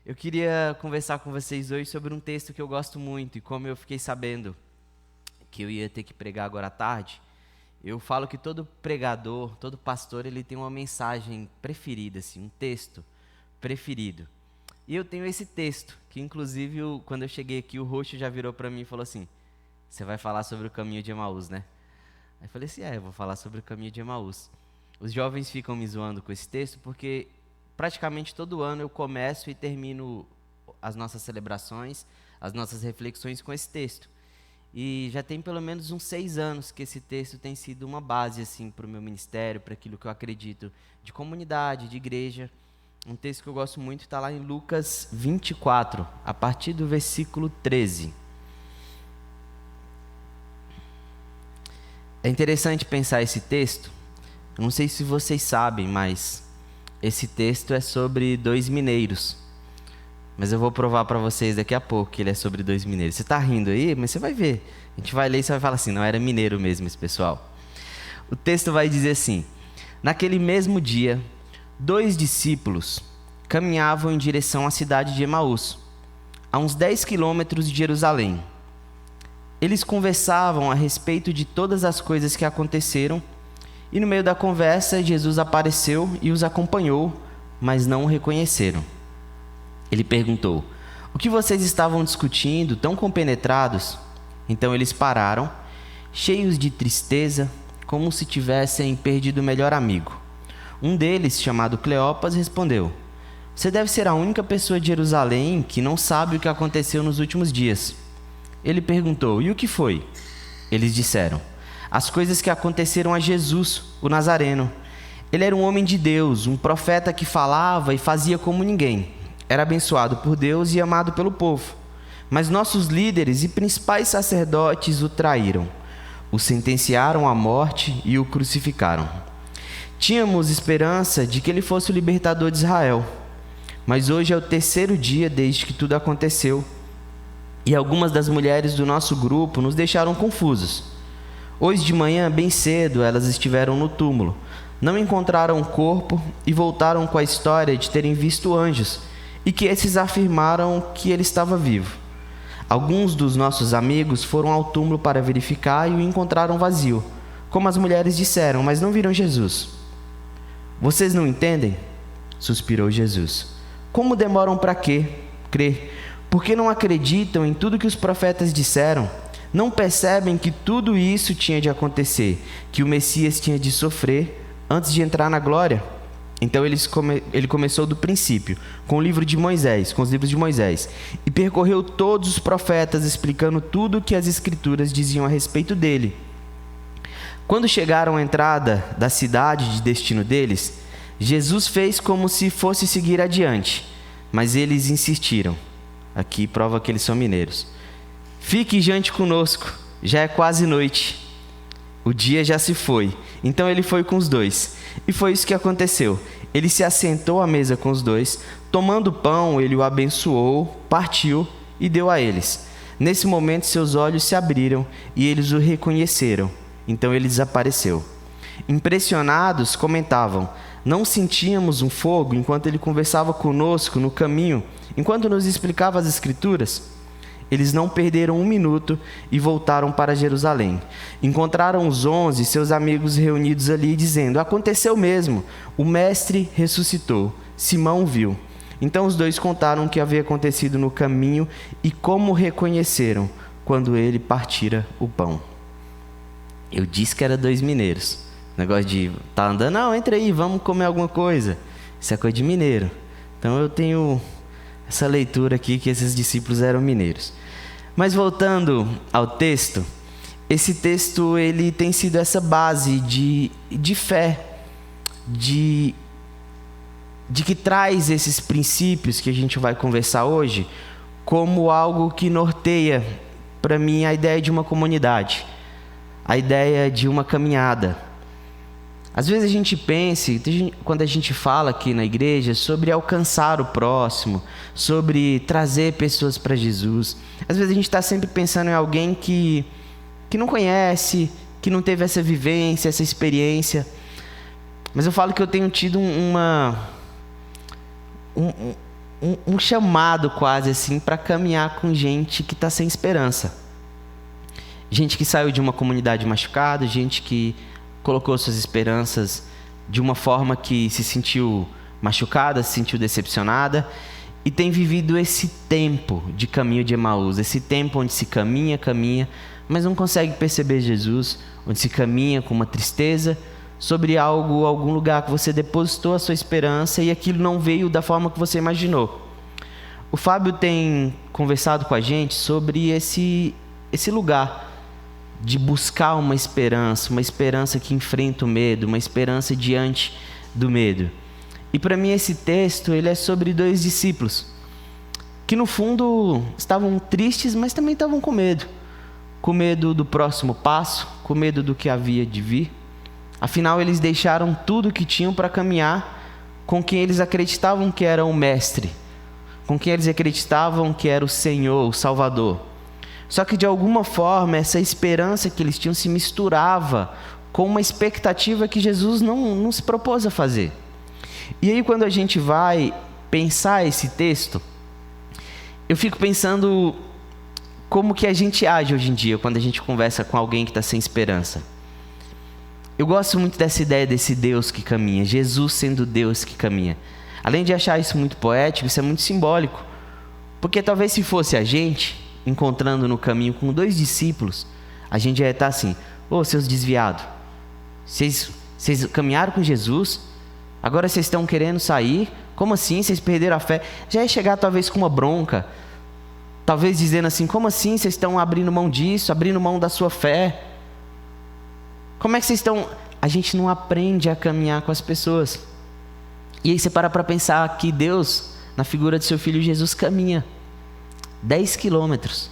Eu queria conversar com vocês hoje sobre um texto que eu gosto muito e como eu fiquei sabendo que eu ia ter que pregar agora à tarde, eu falo que todo pregador, todo pastor, ele tem uma mensagem preferida, assim, um texto preferido. E eu tenho esse texto, que inclusive quando eu cheguei aqui, o Roxo já virou para mim e falou assim: você vai falar sobre o caminho de Emaús, né? Aí eu falei assim: eu vou falar sobre o caminho de Emaús. Os jovens ficam me zoando com esse texto porque praticamente todo ano eu começo e termino as nossas celebrações, as nossas reflexões com esse texto. E já tem pelo menos uns 6 anos que esse texto tem sido uma base assim, para o meu ministério, para aquilo que eu acredito de comunidade, de igreja. Um texto que eu gosto muito está lá em Lucas 24, a partir do versículo 13. É interessante pensar esse texto. Eu não sei se vocês sabem, mas esse texto é sobre 2 mineiros. Mas eu vou provar para vocês daqui a pouco que ele é sobre 2 mineiros. Você está rindo aí? Mas você vai ver. A gente vai ler e você vai falar assim: não, era mineiro mesmo esse pessoal. O texto vai dizer assim: naquele mesmo dia, 2 discípulos caminhavam em direção à cidade de Emaús, a uns 10 quilômetros de Jerusalém. Eles conversavam a respeito de todas as coisas que aconteceram, e no meio da conversa, Jesus apareceu e os acompanhou, mas não o reconheceram. Ele perguntou: o que vocês estavam discutindo, tão compenetrados? Então eles pararam, cheios de tristeza, como se tivessem perdido o melhor amigo. Um deles, chamado Cleopas, respondeu: você deve ser a única pessoa de Jerusalém que não sabe o que aconteceu nos últimos dias. Ele perguntou: e o que foi? Eles disseram: as coisas que aconteceram a Jesus, o Nazareno. Ele era um homem de Deus, um profeta que falava e fazia como ninguém. Era abençoado por Deus e amado pelo povo. Mas nossos líderes e principais sacerdotes o traíram. O sentenciaram à morte e o crucificaram. Tínhamos esperança de que ele fosse o libertador de Israel. Mas hoje é o 3º dia desde que tudo aconteceu. E algumas das mulheres do nosso grupo nos deixaram confusos. Hoje de manhã, bem cedo, elas estiveram no túmulo. Não encontraram o corpo e voltaram com a história de terem visto anjos e que esses afirmaram que ele estava vivo. Alguns dos nossos amigos foram ao túmulo para verificar e o encontraram vazio, como as mulheres disseram, mas não viram Jesus. Vocês não entendem? Suspirou Jesus. Como demoram para crer? Por que não acreditam em tudo que os profetas disseram? Não percebem que tudo isso tinha de acontecer, que o Messias tinha de sofrer antes de entrar na glória? Então ele começou do princípio, com os livros de Moisés, e percorreu todos os profetas, explicando tudo o que as Escrituras diziam a respeito dele. Quando chegaram à entrada da cidade de destino deles, Jesus fez como se fosse seguir adiante, mas eles insistiram. Aqui prova que eles são mineiros. Fique e jante conosco, já é quase noite. O dia já se foi. Então ele foi com os 2. E foi isso que aconteceu. Ele se assentou à mesa com os 2. Tomando o pão, ele o abençoou, partiu e deu a eles. Nesse momento, seus olhos se abriram e eles o reconheceram. Então ele desapareceu. Impressionados, comentavam: não sentíamos um fogo enquanto ele conversava conosco no caminho, enquanto nos explicava as Escrituras? Eles não perderam um minuto e voltaram para Jerusalém. Encontraram os 11, seus amigos reunidos ali, dizendo: aconteceu mesmo, o mestre ressuscitou. Simão viu. Então os 2 contaram o que havia acontecido no caminho e como reconheceram quando ele partira o pão. Eu disse que era 2 mineiros. Negócio de tá andando, não, entra aí, vamos comer alguma coisa. Isso é coisa de mineiro. Então eu tenho essa leitura aqui que esses discípulos eram mineiros. Mas voltando ao texto, esse texto ele tem sido essa base de fé, de que traz esses princípios que a gente vai conversar hoje como algo que norteia para mim a ideia de uma comunidade, a ideia de uma caminhada. Às vezes a gente pensa, quando a gente fala aqui na igreja, sobre alcançar o próximo, sobre trazer pessoas para Jesus. Às vezes a gente está sempre pensando em alguém que não conhece, que não teve essa vivência, essa experiência. Mas eu falo que eu tenho tido um chamado quase assim para caminhar com gente que está sem esperança. Gente que saiu de uma comunidade machucada, gente que colocou suas esperanças de uma forma que se sentiu machucada, se sentiu decepcionada e tem vivido esse tempo de caminho de Emaús, esse tempo onde se caminha, mas não consegue perceber Jesus, onde se caminha com uma tristeza sobre algum lugar que você depositou a sua esperança e aquilo não veio da forma que você imaginou. O Fábio tem conversado com a gente sobre esse lugar de buscar uma esperança que enfrenta o medo, uma esperança diante do medo. E para mim esse texto ele é sobre 2 discípulos que no fundo estavam tristes, mas também estavam com medo do próximo passo, com medo do que havia de vir. Afinal, eles deixaram tudo o que tinham para caminhar com quem eles acreditavam que era o Mestre, com quem eles acreditavam que era o Senhor, o Salvador. Só que de alguma forma essa esperança que eles tinham se misturava com uma expectativa que Jesus não se propôs a fazer. E aí quando a gente vai pensar esse texto, eu fico pensando como que a gente age hoje em dia quando a gente conversa com alguém que está sem esperança. Eu gosto muito dessa ideia desse Deus que caminha, Jesus sendo Deus que caminha. Além de achar isso muito poético, isso é muito simbólico. Porque talvez se fosse a gente encontrando no caminho com 2 discípulos, a gente ia estar assim: ô, seus desviados, vocês caminharam com Jesus, agora vocês estão querendo sair? Como assim? Vocês perderam a fé? Já ia chegar talvez com uma bronca, talvez dizendo assim: como assim vocês estão abrindo mão disso, abrindo mão da sua fé? Como é que vocês estão... A gente não aprende a caminhar com as pessoas. E aí você para pensar que Deus, na figura de seu Filho Jesus, caminha 10 quilômetros.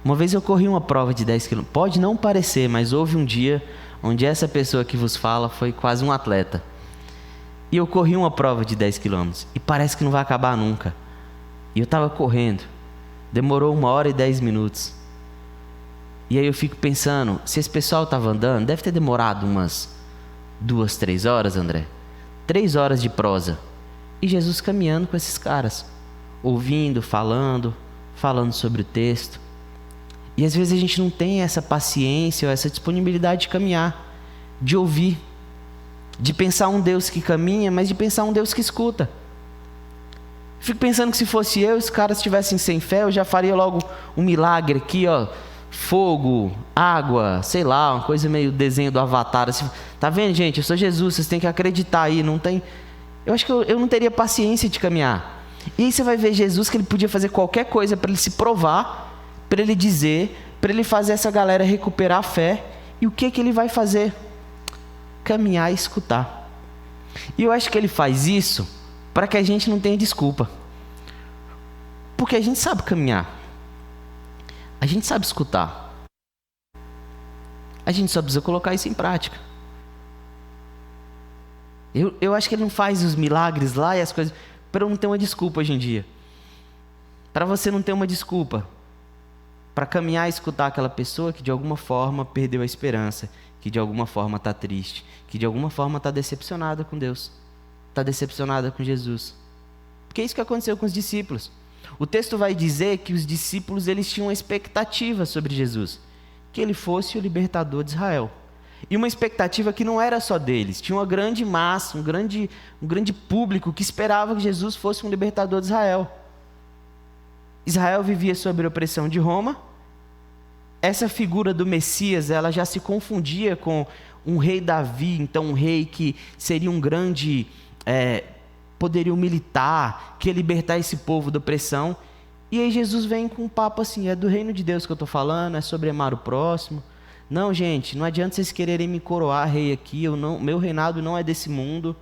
Uma vez eu corri uma prova de 10 quilômetros. Pode não parecer, mas houve um dia onde essa pessoa que vos fala foi quase um atleta. E eu corri uma prova de 10 quilômetros. E parece que não vai acabar nunca. E eu estava correndo. Demorou 1 hora e 10 minutos. E aí eu fico pensando, se esse pessoal estava andando, deve ter demorado umas 2, 3 horas, André. 3 horas de prosa. E Jesus caminhando com esses caras. Ouvindo, falando sobre o texto. E às vezes a gente não tem essa paciência ou essa disponibilidade de caminhar, de ouvir, de pensar um Deus que caminha, mas de pensar um Deus que escuta. Fico pensando que se fosse eu, os caras estivessem sem fé, eu já faria logo um milagre aqui, ó. Fogo, água, sei lá, uma coisa meio desenho do Avatar. Assim, tá vendo, gente? Eu sou Jesus, vocês têm que acreditar aí. Não tem... Eu acho que eu não teria paciência de caminhar. E aí você vai ver Jesus que ele podia fazer qualquer coisa para ele se provar, para ele dizer, para ele fazer essa galera recuperar a fé. E o que ele vai fazer? Caminhar e escutar. E eu acho que ele faz isso para que a gente não tenha desculpa. Porque a gente sabe caminhar. A gente sabe escutar. A gente só precisa colocar isso em prática. Eu acho que ele não faz os milagres lá e as coisas para eu não ter uma desculpa hoje em dia. Para você não ter uma desculpa. Para caminhar e escutar aquela pessoa que de alguma forma perdeu a esperança, que de alguma forma está triste, que de alguma forma está decepcionada com Deus, está decepcionada com Jesus. Porque é isso que aconteceu com os discípulos. O texto vai dizer que os discípulos eles tinham uma expectativa sobre Jesus, que ele fosse o libertador de Israel. E uma expectativa que não era só deles, tinha uma grande massa, um grande público que esperava que Jesus fosse um libertador de Israel. Israel vivia sob a opressão de Roma. Essa figura do Messias, ela já se confundia com um rei Davi, então um rei que seria um grande poderio militar, que ia libertar esse povo da opressão. E aí Jesus vem com um papo assim: é do reino de Deus que eu estou falando, é sobre amar o próximo. Não, gente, não adianta vocês quererem me coroar rei aqui, meu reinado não é desse mundo.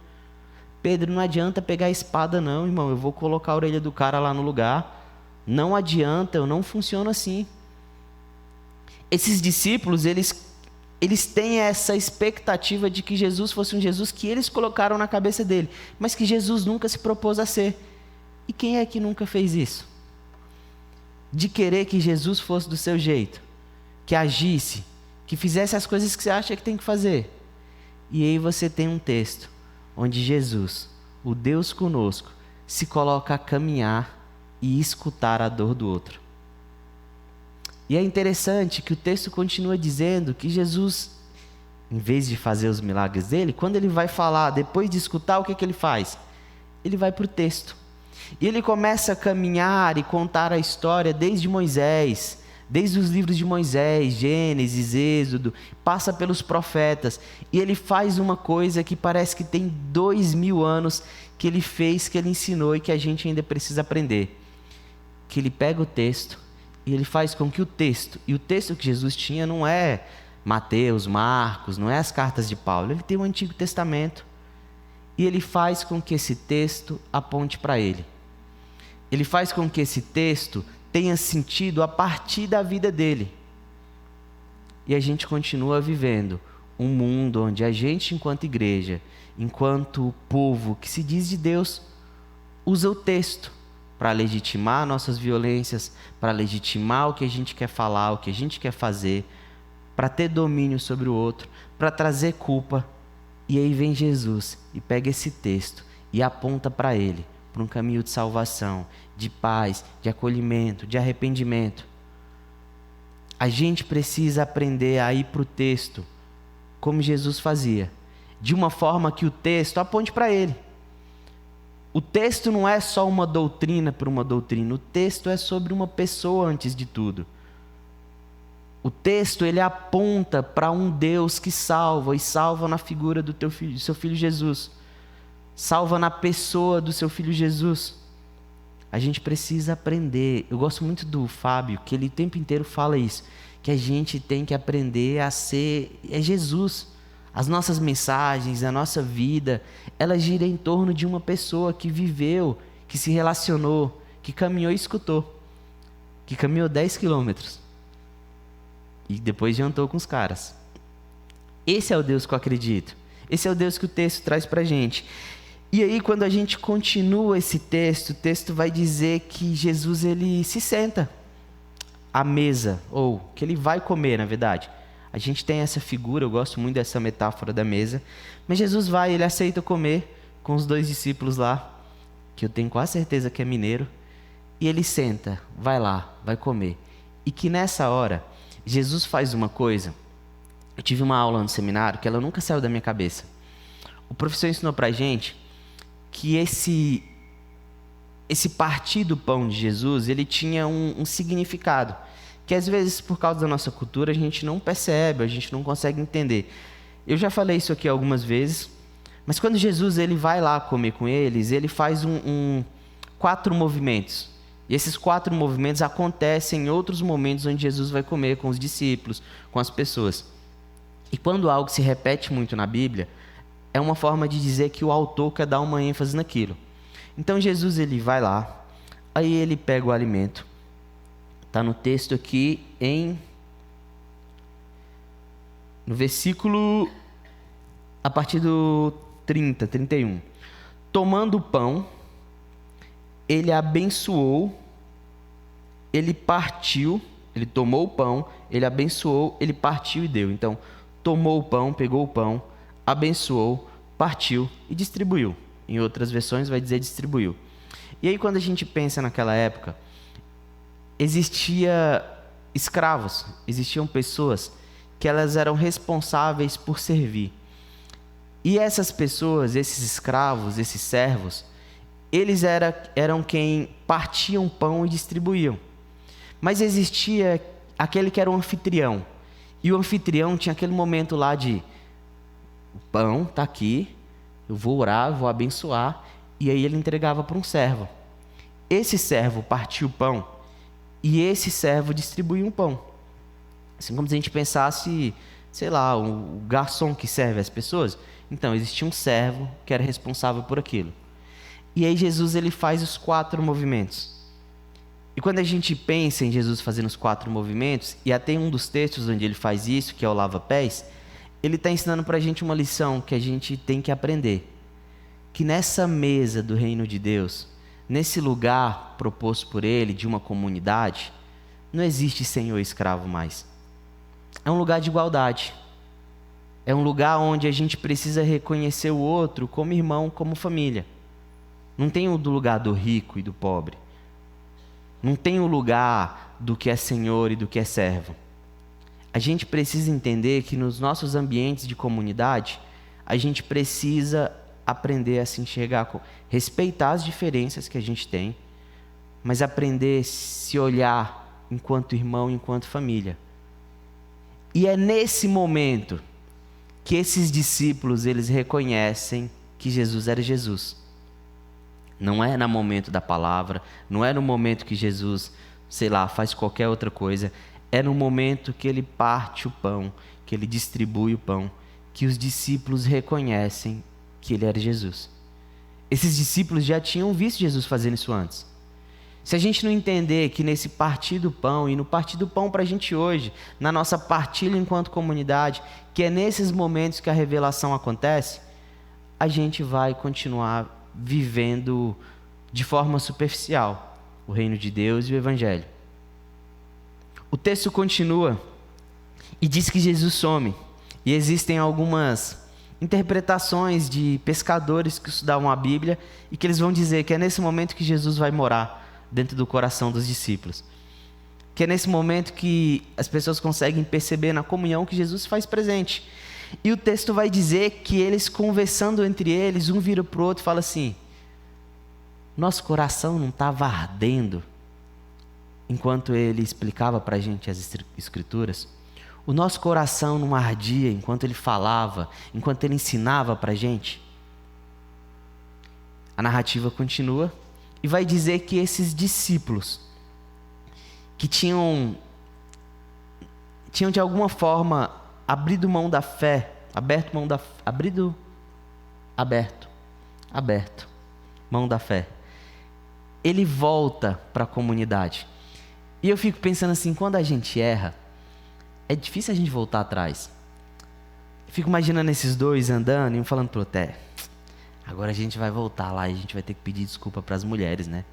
Pedro, não adianta pegar a espada não, irmão, eu vou colocar a orelha do cara lá no lugar. Não adianta, eu não funciono assim. Esses discípulos, eles têm essa expectativa de que Jesus fosse um Jesus que eles colocaram na cabeça dele, mas que Jesus nunca se propôs a ser. E quem é que nunca fez isso? De querer que Jesus fosse do seu jeito, que agisse, que fizesse as coisas que você acha que tem que fazer. E aí você tem um texto onde Jesus, o Deus conosco, se coloca a caminhar e escutar a dor do outro. E é interessante que o texto continua dizendo que Jesus, em vez de fazer os milagres dele, quando ele vai falar, depois de escutar, o que ele faz? Ele vai para o texto. E ele começa a caminhar e contar a história desde Moisés, desde os livros de Moisés, Gênesis, Êxodo, passa pelos profetas. E ele faz uma coisa que parece que tem 2000 anos que ele fez, que ele ensinou e que a gente ainda precisa aprender. Que ele pega o texto e ele faz com que o texto, e o texto que Jesus tinha não é Mateus, Marcos, não é as cartas de Paulo, ele tem o Antigo Testamento. E ele faz com que esse texto aponte para ele. Ele faz com que esse texto tenha sentido a partir da vida dele. E a gente continua vivendo um mundo onde a gente, enquanto igreja, enquanto povo que se diz de Deus, usa o texto para legitimar nossas violências, para legitimar o que a gente quer falar, o que a gente quer fazer, para ter domínio sobre o outro, para trazer culpa. E aí vem Jesus e pega esse texto e aponta para ele, para um caminho de salvação, de paz, de acolhimento, de arrependimento. A gente precisa aprender a ir para o texto, como Jesus fazia, de uma forma que o texto aponte para ele. O texto não é só uma doutrina por uma doutrina, o texto é sobre uma pessoa antes de tudo. O texto, ele aponta para um Deus que salva, e salva na figura do seu filho Jesus. Salva na pessoa do seu filho Jesus. A gente precisa aprender. Eu gosto muito do Fábio, que ele o tempo inteiro fala isso, que a gente tem que aprender a ser Jesus. As nossas mensagens, a nossa vida, ela gira em torno de uma pessoa que viveu, que se relacionou, que caminhou e escutou, que caminhou 10 quilômetros. E depois jantou com os caras. Esse é o Deus que eu acredito. Esse é o Deus que o texto traz para a gente. E aí, quando a gente continua esse texto, o texto vai dizer que Jesus, ele se senta à mesa, ou que ele vai comer, na verdade. A gente tem essa figura, eu gosto muito dessa metáfora da mesa. Mas Jesus vai, ele aceita comer com os 2 discípulos lá, que eu tenho quase certeza que é mineiro. E ele senta, vai lá, vai comer. E que nessa hora, Jesus faz uma coisa. Eu tive uma aula no seminário que ela nunca saiu da minha cabeça. O professor ensinou pra gente que esse partir do pão de Jesus, ele tinha um significado, que às vezes, por causa da nossa cultura, a gente não percebe, a gente não consegue entender. Eu já falei isso aqui algumas vezes, mas quando Jesus ele vai lá comer com eles, ele faz 4 movimentos. E esses 4 movimentos acontecem em outros momentos onde Jesus vai comer com os discípulos, com as pessoas. E quando algo se repete muito na Bíblia, é uma forma de dizer que o autor quer dar uma ênfase naquilo. Então Jesus ele vai lá, aí ele pega o alimento. Está no texto aqui no versículo a partir do 31. Tomando o pão, ele abençoou, ele partiu, ele tomou o pão, ele abençoou, ele partiu e deu. Então, tomou o pão, pegou o pão, abençoou, partiu e distribuiu. Em outras versões vai dizer distribuiu. E aí quando a gente pensa naquela época, existia escravos, existiam pessoas que elas eram responsáveis por servir. E essas pessoas, esses escravos, esses servos, eles eram quem partiam pão e distribuíam. Mas existia aquele que era o anfitrião. E o anfitrião tinha aquele momento lá de: o pão está aqui, eu vou orar, vou abençoar. E aí ele entregava para um servo. Esse servo partia o pão e esse servo distribuía um pão. Assim como se a gente pensasse, sei lá, o garçom que serve as pessoas. Então, existia um servo que era responsável por aquilo. E aí Jesus ele faz os 4 movimentos. E quando a gente pensa em Jesus fazendo os 4 movimentos, e até um dos textos onde ele faz isso, que é o lava-pés, ele está ensinando para a gente uma lição que a gente tem que aprender. Que nessa mesa do reino de Deus, nesse lugar proposto por ele, de uma comunidade, não existe senhor e escravo mais. É um lugar de igualdade. É um lugar onde a gente precisa reconhecer o outro como irmão, como família. Não tem o do lugar do rico e do pobre. Não tem o lugar do que é senhor e do que é servo. A gente precisa entender que nos nossos ambientes de comunidade, a gente precisa aprender a se enxergar, respeitar as diferenças que a gente tem, mas aprender a se olhar enquanto irmão, enquanto família. E é nesse momento que esses discípulos, eles reconhecem que Jesus era Jesus. Não é no momento da palavra, não é no momento que Jesus, faz qualquer outra coisa. É no momento que ele parte o pão, que ele distribui o pão, que os discípulos reconhecem que ele era Jesus. Esses discípulos já tinham visto Jesus fazendo isso antes. Se a gente não entender que nesse partir do pão, e no partir do pão para a gente hoje, na nossa partilha enquanto comunidade, que é nesses momentos que a revelação acontece, a gente vai continuar vivendo de forma superficial o reino de Deus e o Evangelho. O texto continua e diz que Jesus some. E existem algumas interpretações de pescadores que estudavam a Bíblia e que eles vão dizer que é nesse momento que Jesus vai morar dentro do coração dos discípulos. Que é nesse momento que as pessoas conseguem perceber na comunhão que Jesus faz presente. E o texto vai dizer que eles conversando entre eles, um vira para o outro e fala assim: nosso coração não estava ardendo enquanto ele explicava para a gente as escrituras? O nosso coração não ardia enquanto ele falava, enquanto ele ensinava para a gente? A narrativa continua e vai dizer que esses discípulos que tinham de alguma forma aberto mão da fé, mão da fé, ele volta para a comunidade. E eu fico pensando assim, quando a gente erra, é difícil a gente voltar atrás. Eu fico imaginando esses dois andando e um falando pro outro: agora a gente vai voltar lá e a gente vai ter que pedir desculpa para as mulheres, né?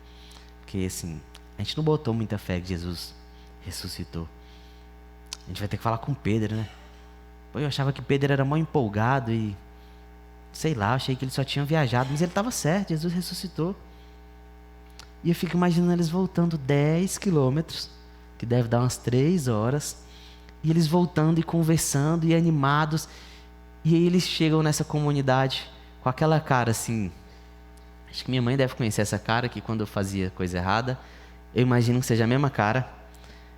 Porque assim, a gente não botou muita fé que Jesus ressuscitou. A gente vai ter que falar com Pedro, né? Pô, eu achava que Pedro era mó empolgado e achei que ele só tinha viajado, mas ele estava certo, Jesus ressuscitou. E eu fico imaginando eles voltando 10 quilômetros, que deve dar umas 3 horas, e eles voltando e conversando e animados, e aí eles chegam nessa comunidade com aquela cara assim, acho que minha mãe deve conhecer essa cara, que quando eu fazia coisa errada, eu imagino que seja a mesma cara,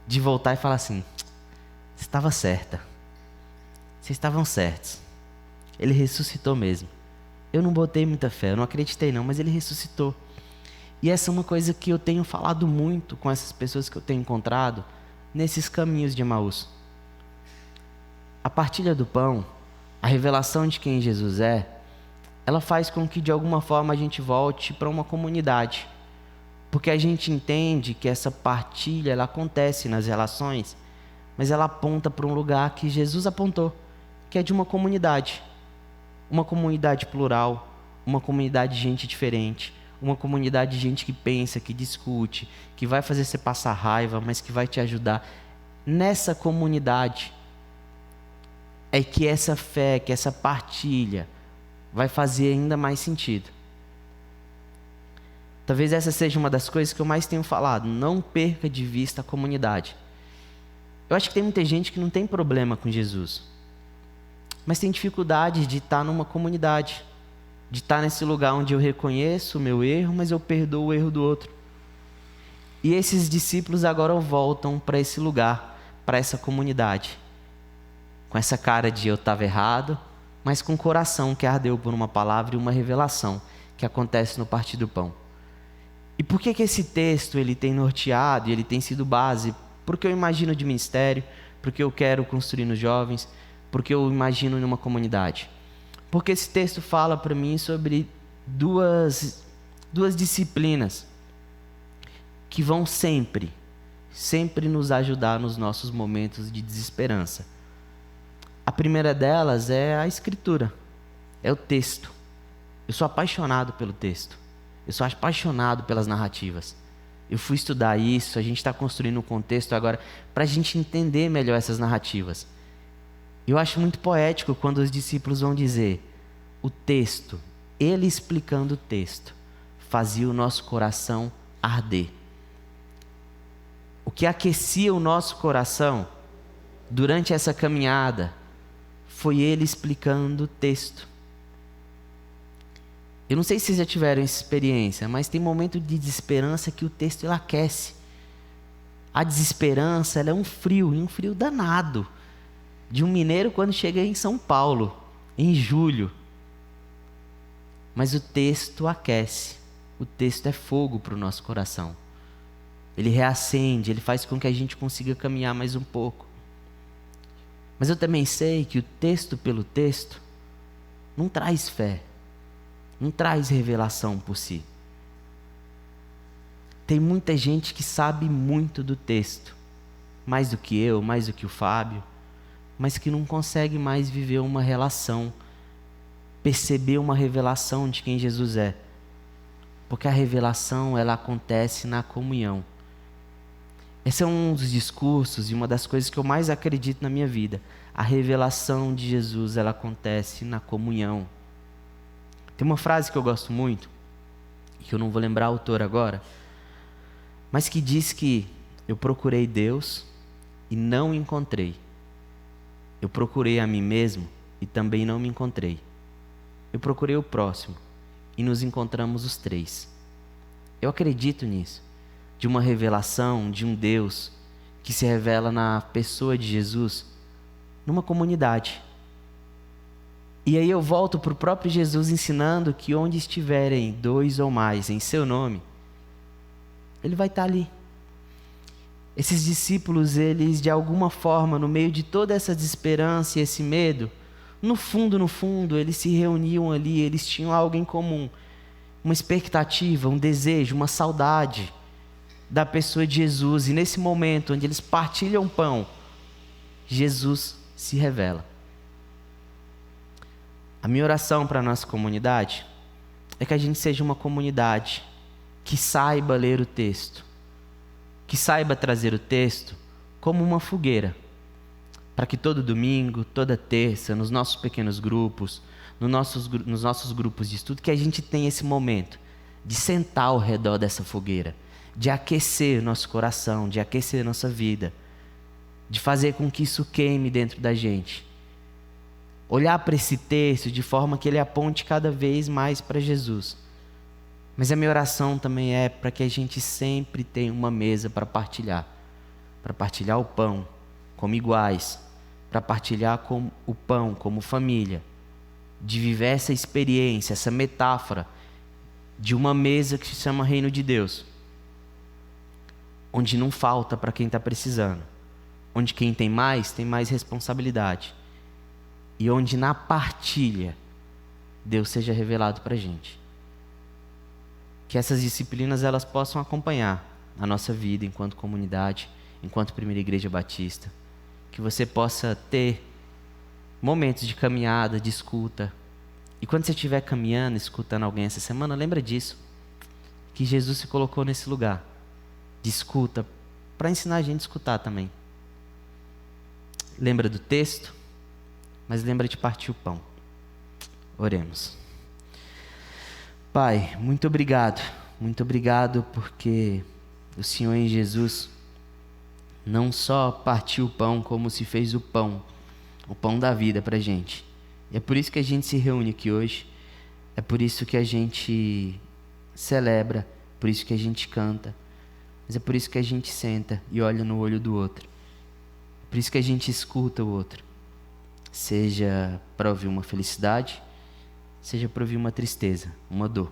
de voltar e falar assim: você estava certa, vocês estavam certos, ele ressuscitou mesmo. Eu não botei muita fé, eu não acreditei não, mas ele ressuscitou. E essa é uma coisa que eu tenho falado muito com essas pessoas que eu tenho encontrado nesses caminhos de Emaús. A partilha do pão, a revelação de quem Jesus é, ela faz com que de alguma forma a gente volte para uma comunidade. Porque a gente entende que essa partilha ela acontece nas relações, mas ela aponta para um lugar que Jesus apontou, que é de uma comunidade. Uma comunidade plural, uma comunidade de gente diferente, uma comunidade de gente que pensa, que discute, que vai fazer você passar raiva, mas que vai te ajudar. Nessa comunidade é que essa fé, que essa partilha vai fazer ainda mais sentido. Talvez essa seja uma das coisas que eu mais tenho falado: não perca de vista a comunidade. Eu acho que tem muita gente que não tem problema com Jesus, mas tem dificuldade de estar numa comunidade, de estar nesse lugar onde eu reconheço o meu erro, mas eu perdoo o erro do outro. E esses discípulos agora voltam para esse lugar, para essa comunidade, com essa cara de eu estava errado, mas com o coração que ardeu por uma palavra e uma revelação que acontece no partir do pão. E por que esse texto ele tem norteado e ele tem sido base? Porque eu imagino de ministério, porque eu quero construir nos jovens, porque eu imagino numa comunidade. Porque esse texto fala para mim sobre duas disciplinas que vão sempre nos ajudar nos nossos momentos de desesperança. A primeira delas é a escritura, é o texto. Eu sou apaixonado pelo texto, eu sou apaixonado pelas narrativas. Eu fui estudar isso, a gente está construindo um contexto agora para a gente entender melhor essas narrativas. Eu acho muito poético quando os discípulos vão dizer: o texto, ele explicando o texto, fazia o nosso coração arder. O que aquecia o nosso coração durante essa caminhada foi ele explicando o texto. Eu não sei se vocês já tiveram essa experiência, mas tem momento de desesperança que o texto ele aquece. A desesperança ela é um frio danado, de um mineiro quando chega em São Paulo, em julho. Mas o texto aquece, o texto é fogo para o nosso coração. Ele reacende, ele faz com que a gente consiga caminhar mais um pouco. Mas eu também sei que o texto pelo texto não traz fé, não traz revelação por si. Tem muita gente que sabe muito do texto, mais do que eu, mais do que o Fábio, mas que não consegue mais viver uma relação, perceber uma revelação de quem Jesus é. Porque a revelação, ela acontece na comunhão. Esse é um dos discursos e uma das coisas que eu mais acredito na minha vida. A revelação de Jesus, ela acontece na comunhão. Tem uma frase que eu gosto muito, que eu não vou lembrar o autor agora, mas que diz que eu procurei Deus e não encontrei. Eu procurei a mim mesmo e também não me encontrei. Eu procurei o próximo e nos encontramos os três. Eu acredito nisso, de uma revelação de um Deus que se revela na pessoa de Jesus, numa comunidade. E aí eu volto para o próprio Jesus ensinando que onde estiverem 2 ou mais em seu nome, ele vai estar ali. Esses discípulos, eles de alguma forma, no meio de toda essa desesperança e esse medo, no fundo, eles se reuniam ali, eles tinham algo em comum. Uma expectativa, um desejo, uma saudade da pessoa de Jesus. E nesse momento onde eles partilham pão, Jesus se revela. A minha oração para a nossa comunidade é que a gente seja uma comunidade que saiba ler o texto, que saiba trazer o texto como uma fogueira, para que todo domingo, toda terça, nos nossos pequenos grupos, nos nossos grupos de estudo, que a gente tenha esse momento de sentar ao redor dessa fogueira, de aquecer nosso coração, de aquecer nossa vida, de fazer com que isso queime dentro da gente. Olhar para esse texto de forma que ele aponte cada vez mais para Jesus. Mas a minha oração também é para que a gente sempre tenha uma mesa para partilhar o pão como iguais, para partilhar o pão como família, de viver essa experiência, essa metáfora de uma mesa que se chama Reino de Deus, onde não falta para quem está precisando, onde quem tem mais responsabilidade, e onde na partilha Deus seja revelado para a gente. Que essas disciplinas elas possam acompanhar a nossa vida enquanto comunidade, enquanto Primeira Igreja Batista. Que você possa ter momentos de caminhada, de escuta. E quando você estiver caminhando, escutando alguém essa semana, lembra disso. Que Jesus se colocou nesse lugar de escuta, para ensinar a gente a escutar também. Lembra do texto, mas lembra de partir o pão. Oremos. Pai, muito obrigado porque o Senhor em Jesus não só partiu o pão como se fez o pão da vida para a gente. E é por isso que a gente se reúne aqui hoje, é por isso que a gente celebra, por isso que a gente canta, mas é por isso que a gente senta e olha no olho do outro, é por isso que a gente escuta o outro, seja para ouvir uma felicidade, seja para ouvir uma tristeza, uma dor.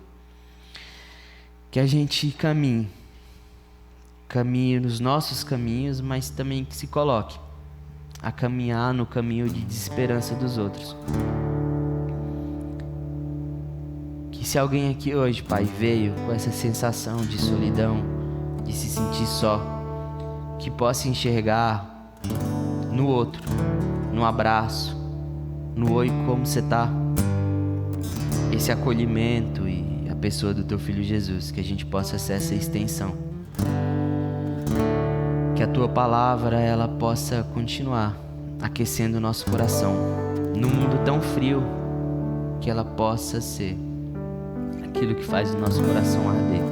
Que a gente caminhe nos nossos caminhos, mas também que se coloque a caminhar no caminho de desesperança dos outros. Que se alguém aqui hoje, Pai, veio com essa sensação de solidão, de se sentir só, que possa enxergar no outro, no abraço, no oi, como você tá, esse acolhimento e a pessoa do teu Filho Jesus, que a gente possa ser essa extensão. Que a tua palavra, ela possa continuar aquecendo o nosso coração, num mundo tão frio, que ela possa ser aquilo que faz o nosso coração arder.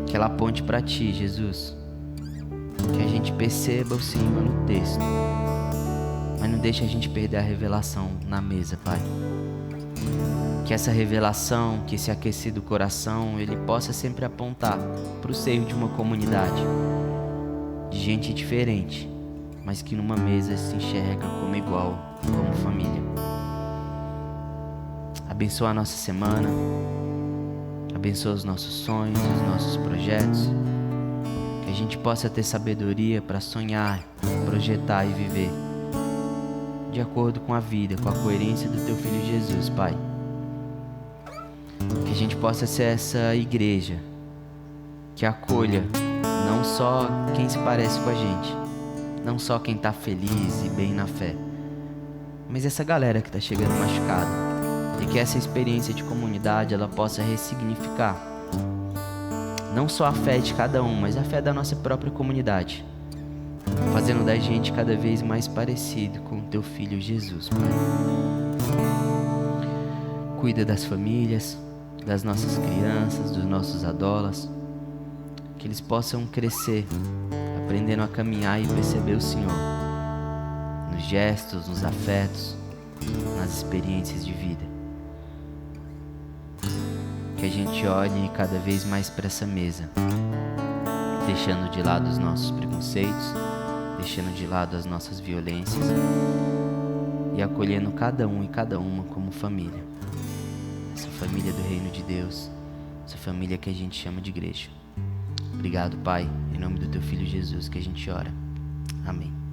Que ela aponte para Ti, Jesus. Que a gente perceba o Senhor no texto, mas não deixe a gente perder a revelação na mesa, Pai. Que essa revelação, que esse aquecido coração, ele possa sempre apontar para o seio de uma comunidade, de gente diferente, mas que numa mesa se enxerga como igual, como família. Abençoa a nossa semana, abençoa os nossos sonhos, os nossos projetos, que a gente possa ter sabedoria para sonhar, projetar e viver de acordo com a vida, com a coerência do Teu Filho Jesus, Pai. Que a gente possa ser essa igreja que acolha não só quem se parece com a gente, não só quem está feliz e bem na fé, mas essa galera que está chegando machucada, e que essa experiência de comunidade ela possa ressignificar não só a fé de cada um, mas a fé da nossa própria comunidade, fazendo da gente cada vez mais parecido com o Teu Filho Jesus, Pai. Cuida das famílias, das nossas crianças, dos nossos adolas, que eles possam crescer, aprendendo a caminhar e perceber o Senhor nos gestos, nos afetos, nas experiências de vida. Que a gente olhe cada vez mais para essa mesa, deixando de lado os nossos preconceitos, deixando de lado as nossas violências e acolhendo cada um e cada uma como família. Essa família do reino de Deus, essa família que a gente chama de igreja. Obrigado, Pai, em nome do Teu Filho Jesus que a gente ora. Amém.